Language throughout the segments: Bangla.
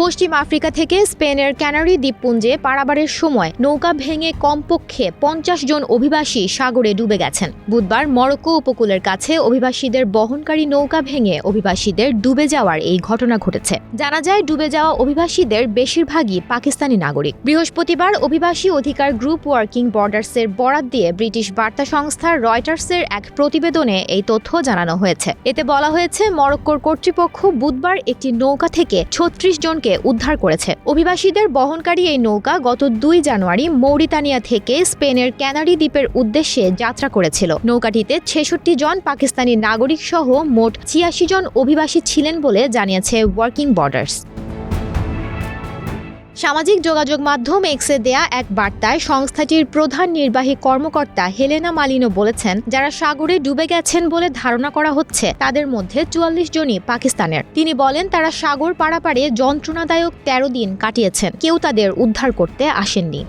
পশ্চিম আফ্রিকা থেকে স্পেনের ক্যানারি দ্বীপপুঞ্জে পারাবারের সময় নৌকা ভেঙে কমপক্ষে ৫০ জন অভিবাসী সাগরে ডুবে গেছেন। বুধবার মরক্কো উপকূলের কাছে অভিবাসীদের বহনকারী নৌকা ভেঙে অভিবাসীদের ডুবে যাওয়ার এই ঘটনা ঘটেছে। জানা যায়, ডুবে যাওয়া অভিবাসীদের বেশিরভাগই পাকিস্তানি নাগরিক। বৃহস্পতিবার অভিবাসী অধিকার গ্রুপ ওয়ার্কিং বর্ডার্সের বরাত দিয়ে ব্রিটিশ বার্তা সংস্থা রয়টার্সের এক প্রতিবেদনে এই তথ্য জানানো হয়েছে। এতে বলা হয়েছে, মরক্কোর কর্তৃপক্ষ বুধবার একটি নৌকা থেকে ৩৬ জনকে উদ্ধার করেছে। অভিবাসীদের বহনকারী এই নৌকা গত ২ জানুয়ারি মৌরিতানিয়া থেকে স্পেনের ক্যানারি দ্বীপের উদ্দেশ্যে যাত্রা করেছিল। নৌকাটিতে ৬৬ জন পাকিস্তানি নাগরিক সহ মোট ৮৬ জন অভিবাসী ছিলেন বলে জানিয়েছে ওয়ার্কিং বর্ডার্স। সামাজিক যোগাযোগ মাধ্যম এক্সে দেয়া এক বার্তায় সংস্থাটির প্রধান নির্বাহী কর্মকর্তা হেলেনা মালিনো বলেছেন, যারা সাগরে ডুবে গেছেন বলে ধারণা করা হচ্ছে তাদের মধ্যে ৪৪ জনই পাকিস্তানের। তিনি বলেন, তারা সাগর পারাপারে যন্ত্রণাদায়ক ১৩ দিন কাটিয়েছেন। কেউ তাদের উদ্ধার করতে আসেননি।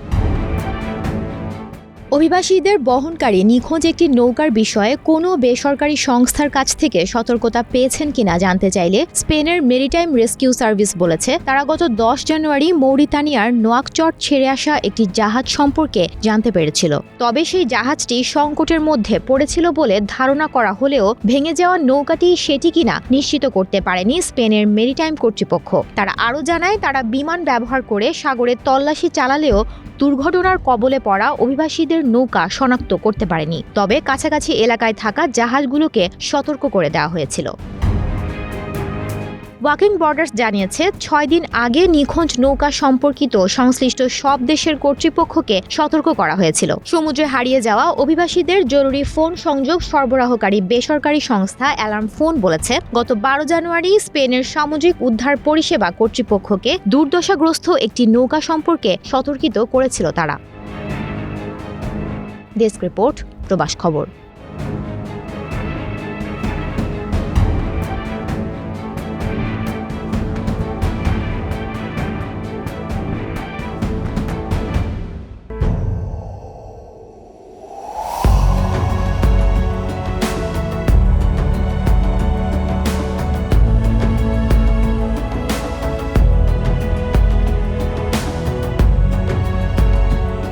অভিবাসীদের বহনকারী নিখোঁজ একটি নৌকার বিষয়ে কোনো বেসরকারি সংস্থার কাছ থেকে সতর্কতা পেয়েছেন কিনা জানতে চাইলে স্পেনের মেরিটাইম রেস্কিউ সার্ভিস বলেছে, তারা গত ১০ জানুয়ারি মৌরিতানিয়ার নোয়াকচট ছেড়ে আসা একটি জাহাজ সম্পর্কে জানতে পেরেছিল। তবে সেই জাহাজটি সংকটের মধ্যে পড়েছিল বলে ধারণা করা হলেও ভেঙে যাওয়া নৌকাটি সেটি কিনা নিশ্চিত করতে পারেনি স্পেনের মেরিটাইম কর্তৃপক্ষ। তারা আরও জানায়, তারা বিমান ব্যবহার করে সাগরে তল্লাশি চালালেও দুর্ঘটনার কবলে পড়া অভিবাসীদের নৌকা শনাক্ত করতে পারেনি। তবে কাছাকাছি এলাকায় থাকা জাহাজগুলোকে সতর্ক করে দেওয়া হয়েছিল। ওয়ার্কিং বর্ডার্স জানিয়েছে, ৬ দিন আগে নিখোঁজ নৌকা সম্পর্কিত সংশ্লিষ্ট সব দেশের কর্তৃপক্ষকে সতর্ক করা হয়েছিল। সমুদ্রে হারিয়ে যাওয়া অভিবাসীদের জরুরি ফোন সংযোগ সরবরাহকারী বেসরকারি সংস্থা অ্যালার্ম ফোন বলেছে, গত ১২ জানুয়ারি স্পেনের সামুদ্রিক উদ্ধার পরিষেবা কর্তৃপক্ষকে দুর্দশাগ্রস্ত একটি নৌকা সম্পর্কে সতর্কিত করেছিল তারা। ডেস্ক রিপোর্ট, প্রবাস খবর।